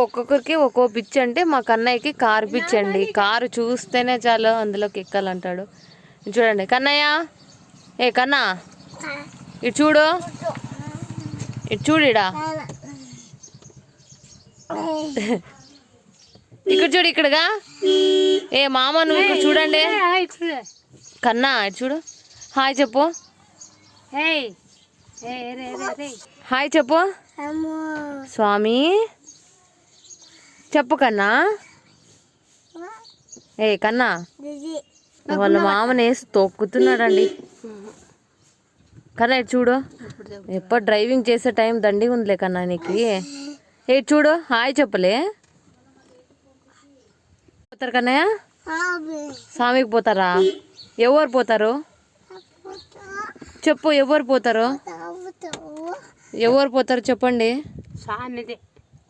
ఒక్కొక్కరికి ఒక్కో పిచ్చి. అంటే మా కన్నయ్యకి కారు పిచ్చి అండి. కారు చూస్తేనే చాలు అందులోకి ఎక్కాలంటాడు. చూడండి కన్నయ్య, ఏ కన్నా ఇటు చూడు, ఇటు చూడిడా, ఇక్కడ చూడు, ఇక్కడగా. ఏ మామ నువ్వు ఇక్కడ చూడండి. కన్నా ఇటు చూడు, హాయ్ చెప్పు, హాయ్ చెప్పు. స్వామి చెప్పు కన్నా. ఏ కన్నా, వాళ్ళ మామని వేసి తొక్కుతున్నాడండి. కన్నా ఇటు చూడు, ఎప్పుడు డ్రైవింగ్ చేసే టైం దండి ఉందిలే కన్నా నీకు. ఏ చూడు, హాయ్ చెప్పలే. పోతారు కన్నయ్య, స్వామికి పోతారా? ఎవరు పోతారు చెప్పు, ఎవరు పోతారు? ఎవరు పోతారు చెప్పండి.